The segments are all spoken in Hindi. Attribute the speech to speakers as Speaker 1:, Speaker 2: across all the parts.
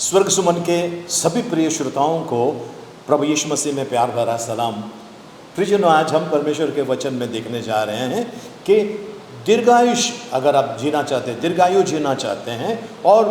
Speaker 1: स्वर्ग सुमन के सभी प्रिय श्रोताओं को प्रभु यीशु मसीह में प्यार भरा सलाम। प्रियजनों, आज हम परमेश्वर के वचन में देखने जा रहे हैं कि दीर्घायुष अगर आप जीना चाहते हैं, दीर्घायु जीना चाहते हैं और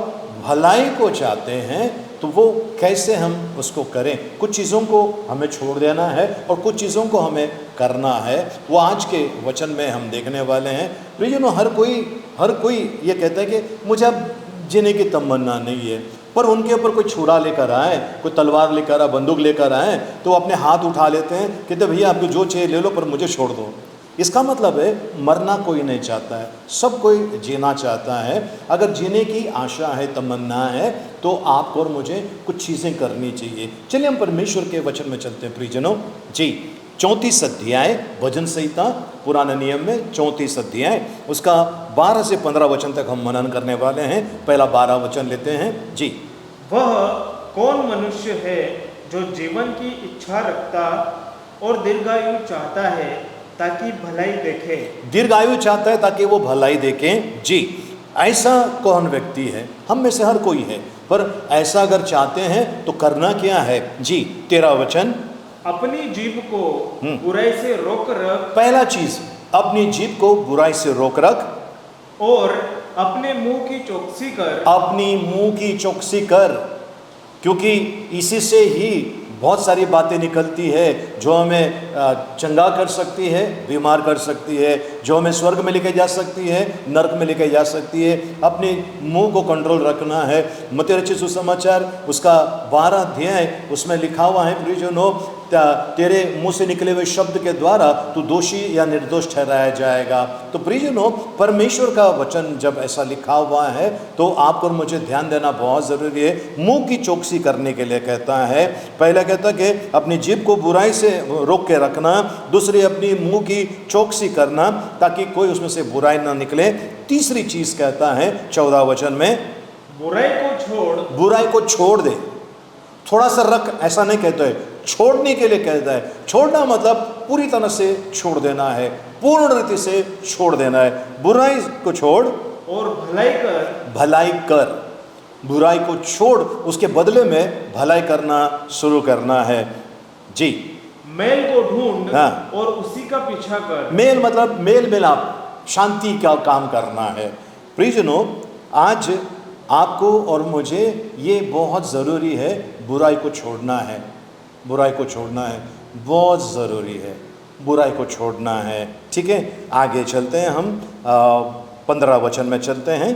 Speaker 1: भलाई को चाहते हैं तो वो कैसे हम उसको करें। कुछ चीज़ों को हमें छोड़ देना है और कुछ चीज़ों को हमें करना है, वो आज के वचन में हम देखने वाले हैं। प्रियजनों, हर कोई ये कहता है कि मुझे अब जीने की तमन्ना नहीं है, पर उनके ऊपर कोई छुरा लेकर आए, कोई तलवार लेकर आए, बंदूक लेकर आए तो अपने हाथ उठा लेते हैं, कहते भैया आपको जो चाहिए ले लो पर मुझे छोड़ दो। इसका मतलब है मरना कोई नहीं चाहता है, सब कोई जीना चाहता है। अगर जीने की आशा है, तमन्ना है तो आपको और मुझे कुछ चीज़ें करनी चाहिए। चलिए हम परमेश्वर के वचन में चलते हैं प्रियजनों जी। 34 अध्याय भजन संहिता पुराने नियम में 34 अध्याय उसका 12 से 15 वचन तक हम मनन करने वाले हैं। पहला 12 वचन लेते हैं जी।
Speaker 2: वह कौन मनुष्य है जो जीवन की इच्छा रखता और दीर्घायु चाहता है ताकि भलाई देखे।
Speaker 1: दीर्घायु चाहता है ताकि वो भलाई देखें जी। ऐसा कौन व्यक्ति है? हम में से हर कोई है, पर ऐसा अगर चाहते हैं तो करना क्या है जी। 13 वचन,
Speaker 2: अपनी जीभ को बुराई से रोक रख।
Speaker 1: पहला चीज, अपनी जीभ को बुराई से रोक रख
Speaker 2: और अपने मुंह की चौकसी कर।
Speaker 1: अपनी मुंह की चौकसी कर, क्योंकि इसी से ही बहुत सारी बातें निकलती है जो हमें चंगा कर सकती है, बीमार कर सकती है, जो हमें स्वर्ग में लेके जा सकती है, नरक में लेके जा सकती है। अपने मुंह को कंट्रोल रखना है। मत्ती रचित सुसमाचार उसका 12 अध्याय उसमें लिखा हुआ है, प्रियजनों, तेरे मुंह से निकले हुए शब्द के द्वारा तू दोषी या निर्दोष ठहराया जाएगा। तो प्रियजनों, परमेश्वर का वचन जब ऐसा लिखा हुआ है तो आपको और मुझे ध्यान देना बहुत ज़रूरी है। मुंह की चौकसी करने के लिए कहता है, पहला कहता है कि अपनी जीभ को बुराई से रोक के रखना, दूसरी अपनी मुंह की चौकसी करना ताकि कोई उसमें से बुराई ना निकले। तीसरी चीज़ कहता है 14 वचन में, बुराई को छोड़ दे। थोड़ा सा रख ऐसा नहीं कहता है, छोड़ने के लिए कहता है। छोड़ना मतलब पूरी तरह से छोड़ देना है, पूर्ण रीति से छोड़ देना है। बुराई को छोड़
Speaker 2: और
Speaker 1: भलाई कर। बुराई को छोड़, उसके बदले में भलाई करना शुरू करना है जी।
Speaker 2: मेल को ढूंढ और उसी का पीछा कर।
Speaker 1: मेल मतलब मेल मिलाप, शांति का काम करना है। प्रियजनों, आज आपको और मुझे ये बहुत ज़रूरी है, बुराई को छोड़ना है। बुराई को छोड़ना है, बहुत ज़रूरी है, बुराई को छोड़ना है। ठीक है, आगे चलते हैं हम 15 वचन में चलते हैं।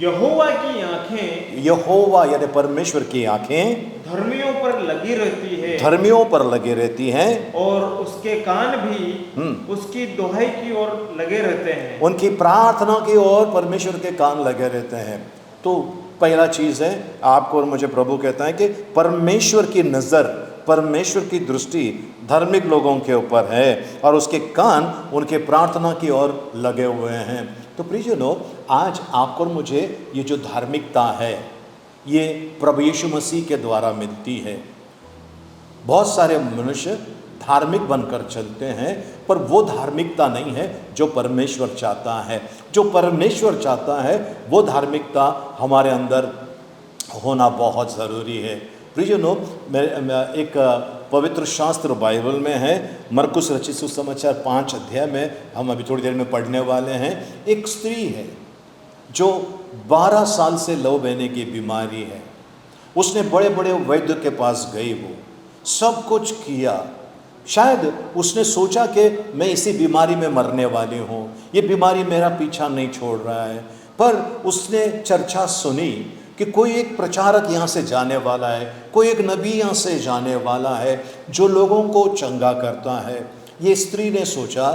Speaker 2: यहोवा की आंखें,
Speaker 1: यहोवा यानी परमेश्वर की आंखें
Speaker 2: धर्मियों पर लगी रहती है,
Speaker 1: धर्मियों पर लगी रहती हैं
Speaker 2: और उसके कान भी उसकी दुहाई की ओर लगे रहते हैं।
Speaker 1: उनकी प्रार्थना की ओर परमेश्वर के कान लगे रहते हैं। तो पहला चीज़ है, आपको और मुझे प्रभु कहता है कि परमेश्वर की नज़र, परमेश्वर की दृष्टि धार्मिक लोगों के ऊपर है और उसके कान उनके प्रार्थना की ओर लगे हुए हैं। तो प्रियजनों, आज आपको और मुझे ये जो धार्मिकता है ये प्रभु यीशु मसीह के द्वारा मिलती है। बहुत सारे मनुष्य धार्मिक बनकर चलते हैं, पर वो धार्मिकता नहीं है जो परमेश्वर चाहता है। जो परमेश्वर चाहता है वो धार्मिकता हमारे अंदर होना बहुत ज़रूरी है। प्रियजनों, एक पवित्र शास्त्र बाइबल में है, मरकुस रचित सुसमाचार 5 अध्याय में हम अभी थोड़ी देर में पढ़ने वाले हैं। एक स्त्री है जो 12 साल से लहू बहने की बीमारी है। उसने बड़े बड़े वैद्य के पास गई, वो सब कुछ किया। शायद उसने सोचा कि मैं इसी बीमारी में मरने वाली हूँ, ये बीमारी मेरा पीछा नहीं छोड़ रहा है। पर उसने चर्चा सुनी कि कोई एक प्रचारक यहाँ से जाने वाला है, कोई एक नबी यहाँ से जाने वाला है जो लोगों को चंगा करता है। ये स्त्री ने सोचा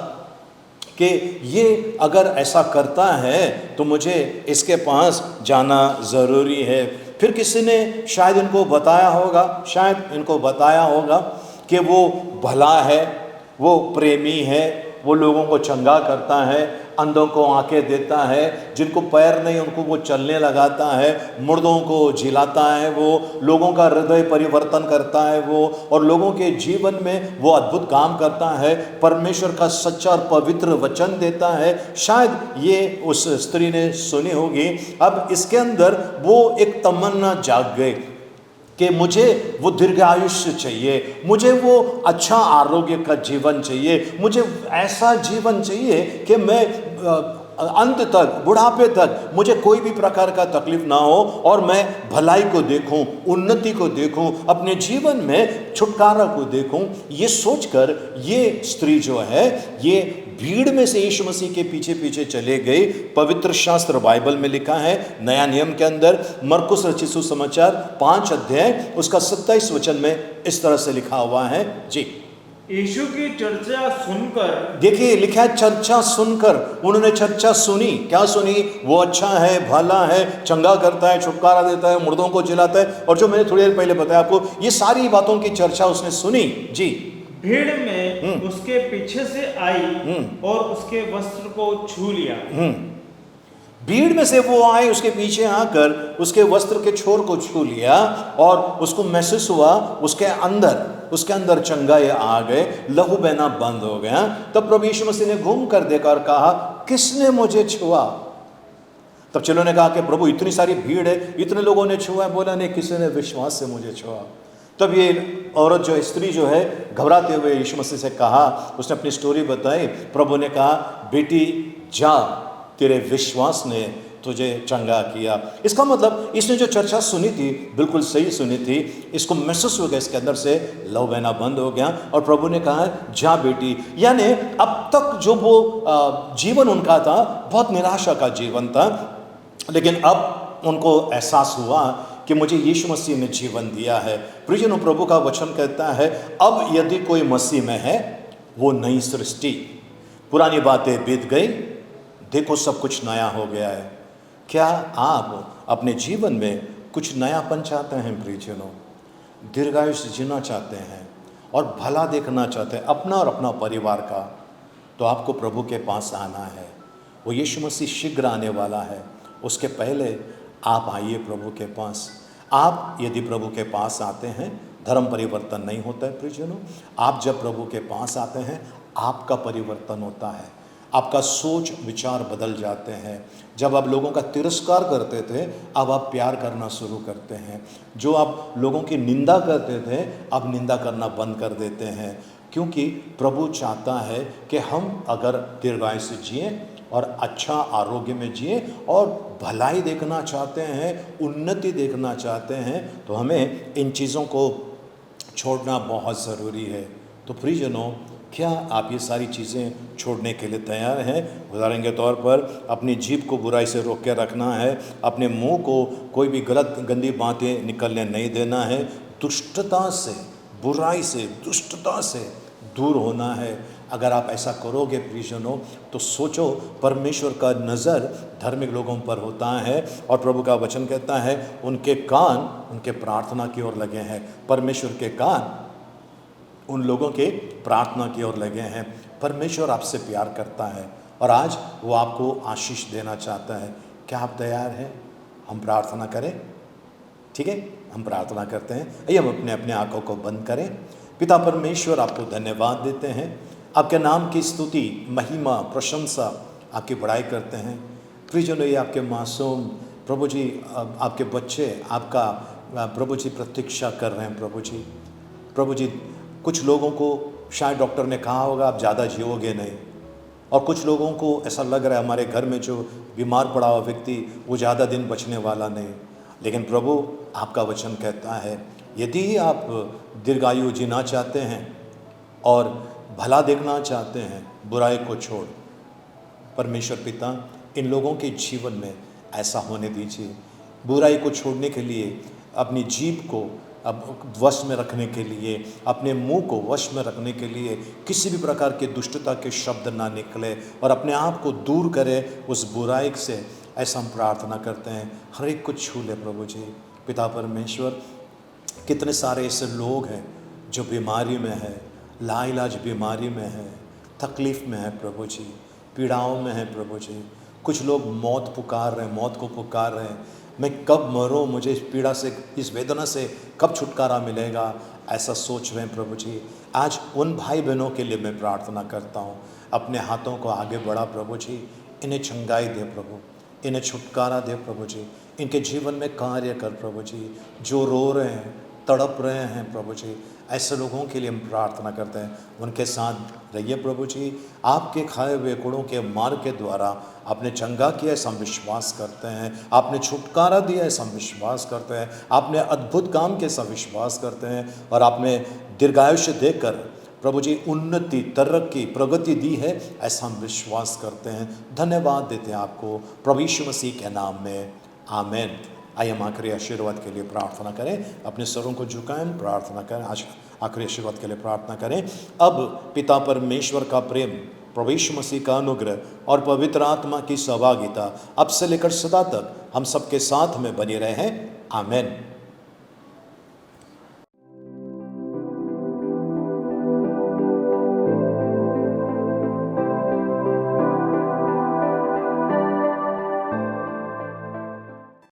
Speaker 1: कि ये अगर ऐसा करता है तो मुझे इसके पास जाना ज़रूरी है। फिर किसी ने शायद इनको बताया होगा कि वो भला है, वो प्रेमी है, वो लोगों को चंगा करता है, अंधों को आंखें देता है, जिनको पैर नहीं उनको वो चलने लगाता है, मुर्दों को जिलाता है वो, लोगों का हृदय परिवर्तन करता है वो, और लोगों के जीवन में वो अद्भुत काम करता है, परमेश्वर का सच्चा और पवित्र वचन देता है। शायद ये उस स्त्री ने सुनी होगी। अब इसके अंदर वो एक तमन्ना जाग गई कि मुझे वो दीर्घायुष्य चाहिए, मुझे वो अच्छा आरोग्य का जीवन चाहिए, मुझे ऐसा जीवन चाहिए कि मैं अंत तक, बुढ़ापे तक मुझे कोई भी प्रकार का तकलीफ ना हो और मैं भलाई को देखूं, उन्नति को देखूं, अपने जीवन में छुटकारा को देखूं। ये सोचकर ये स्त्री जो है ये भीड़ में से यीशु मसीह के पीछे पीछे चले गई। पवित्र शास्त्र बाइबल में लिखा है, नया नियम के अंदर मरकुस रचित सुसमाचार 5 अध्याय उसका 27 वचन में इस तरह से लिखा हुआ है। जी,
Speaker 2: यीशु की चर्चा सुनकर,
Speaker 1: देखिए लिखा है चर्चा सुनकर, उन्होंने चर्चा सुनी। क्या सुनी? वो अच्छा है, भला है, चंगा करता है, छुटकारा देता है, मुर्दों को जिलाता है, और जो मैंने थोड़ी देर पहले बताया आपको, ये सारी बातों की चर्चा उसने सुनी। जी,
Speaker 2: भीड़ में उसके पीछे से आई और उसके वस्त्र को छू लिया।
Speaker 1: भीड़ में से वो आए, उसके पीछे आकर उसके वस्त्र के छोर को छू लिया और उसको महसूस हुआ उसके अंदर चंगाई आ गए, लहू बहना बंद हो गया। तब प्रभु यीशु मसीह ने घूम कर देखा और कहा, किसने मुझे छुआ? तब चेलों ने कहा कि प्रभु इतनी सारी भीड़ है, इतने लोगों ने छुआ है। बोला, नहीं, किसी ने विश्वास से मुझे छुआ। तब ये औरत जो स्त्री जो है घबराते हुए यीशु मसीह से कहा, उसने अपनी स्टोरी बताई। प्रभु ने कहा, बेटी जा, तेरे विश्वास ने तुझे चंगा किया। इसका मतलब इसने जो चर्चा सुनी थी बिल्कुल सही सुनी थी, इसको महसूस हो गया, इसके अंदर से लहू बहना बंद हो गया और प्रभु ने कहा, जा बेटी। यानी अब तक जो वो जीवन उनका था बहुत निराशा का जीवन था, लेकिन अब उनको एहसास हुआ कि मुझे यीशु मसीह ने जीवन दिया है। प्रियजनों, प्रभु का वचन कहता है, अब यदि कोई मसीह में है वो नई सृष्टि, पुरानी बातें बीत गई, देखो सब कुछ नया हो गया है। क्या आप अपने जीवन में कुछ नयापन चाहते हैं? प्रियजनों, दीर्घायुष्य जीना चाहते हैं और भला देखना चाहते हैं अपना और अपना परिवार का, तो आपको प्रभु के पास आना है। वो यीशु मसीह शीघ्र आने वाला है, उसके पहले आप आइए प्रभु के पास। आप यदि प्रभु के पास आते हैं, धर्म परिवर्तन नहीं होता है प्रियजनों। आप जब प्रभु के पास आते हैं आपका परिवर्तन होता है, आपका सोच विचार बदल जाते हैं। जब आप लोगों का तिरस्कार करते थे, अब आप प्यार करना शुरू करते हैं। जो आप लोगों की निंदा करते थे, अब निंदा करना बंद कर देते हैं, क्योंकि प्रभु चाहता है कि हम अगर दीर्घायु से जिए और अच्छा आरोग्य में जिए और भलाई देखना चाहते हैं, उन्नति देखना चाहते हैं, तो हमें इन चीज़ों को छोड़ना बहुत ज़रूरी है। तो प्रियजनों, क्या आप ये सारी चीज़ें छोड़ने के लिए तैयार हैं? उदाहरण के तौर पर अपनी जीभ को बुराई से रोक के रखना है, अपने मुंह को कोई भी गलत गंदी बातें निकलने नहीं देना है, दुष्टता से, बुराई से, दुष्टता से दूर होना है। अगर आप ऐसा करोगे प्रियजनों, तो सोचो परमेश्वर का नज़र धार्मिक लोगों पर होता है और प्रभु का वचन कहता है, उनके कान उनके प्रार्थना की ओर लगे हैं। परमेश्वर के कान उन लोगों के प्रार्थना की ओर लगे हैं। परमेश्वर आपसे प्यार करता है और आज वो आपको आशीष देना चाहता है। क्या आप तैयार हैं? हम प्रार्थना करें? ठीक है, हम प्रार्थना करते हैं। आइए हम अपने अपने आंखों को बंद करें। पिता परमेश्वर, आपको धन्यवाद देते हैं, आपके नाम की स्तुति, महिमा, प्रशंसा, आपकी बड़ाई करते हैं। प्रियजनों, ये आपके मासूम प्रभु जी, आपके बच्चे आपका प्रभु जी प्रतीक्षा कर रहे हैं। प्रभु जी, कुछ लोगों को शायद डॉक्टर ने कहा होगा आप ज़्यादा जियोगे नहीं, और कुछ लोगों को ऐसा लग रहा है हमारे घर में जो बीमार पड़ा हुआ व्यक्ति वो ज़्यादा दिन बचने वाला नहीं। लेकिन प्रभु, आपका वचन कहता है, यदि आप दीर्घायु जीना चाहते हैं और भला देखना चाहते हैं, बुराई को छोड़, परमेश्वर पिता इन लोगों के जीवन में ऐसा होने दीजिए। बुराई को छोड़ने के लिए, अपनी जीभ को अब वश में रखने के लिए, अपने मुंह को वश में रखने के लिए किसी भी प्रकार के दुष्टता के शब्द ना निकले और अपने आप को दूर करे उस बुराई से। ऐसा हम प्रार्थना करते हैं। हर एक को छू ले प्रभु जी। पिता परमेश्वर, कितने सारे ऐसे लोग हैं जो बीमारी में है, लाइलाज बीमारी में है, तकलीफ़ में है प्रभु जी। पीड़ाओं में हैं प्रभु जी। कुछ लोग मौत पुकार रहे हैं, मौत को पुकार रहे हैं, मैं कब मरूं, मुझे इस पीड़ा से, इस वेदना से कब छुटकारा मिलेगा, ऐसा सोच रहे हैं प्रभु जी। आज उन भाई बहनों के लिए मैं प्रार्थना करता हूँ, अपने हाथों को आगे बढ़ा प्रभु जी, इन्हें चंगाई दे प्रभु, इन्हें छुटकारा दे प्रभु जी, इनके जीवन में कार्य कर प्रभु जी। जो रो रहे हैं, तड़प रहे हैं प्रभु जी, ऐसे लोगों के लिए हम प्रार्थना करते हैं, उनके साथ रहिए प्रभु जी। आपके खाए हुए गुणों के मार्ग के द्वारा आपने चंगा किया ऐसा हम विश्वास करते हैं, आपने छुटकारा दिया ऐसा हम विश्वास करते हैं, आपने अद्भुत काम किया ऐसा विश्वास करते हैं, और आपने दीर्घायुष्य देकर प्रभु जी उन्नति, तरक्की, प्रगति दी है ऐसा हम विश्वास करते हैं। धन्यवाद देते हैं आपको प्रभु यीशु मसीह के नाम में, आमीन। आइए हम आखिरी आशीर्वाद के लिए प्रार्थना करें, अपने सरों को झुकाएं, प्रार्थना करें, आज आखिरी आशीर्वाद के लिए प्रार्थना करें। अब पिता परमेश्वर का प्रेम, प्रभु यीशु मसीह का अनुग्रह और पवित्र आत्मा की सहभागिता अब से लेकर सदा तक हम सबके साथ में बनी रहे। आमीन।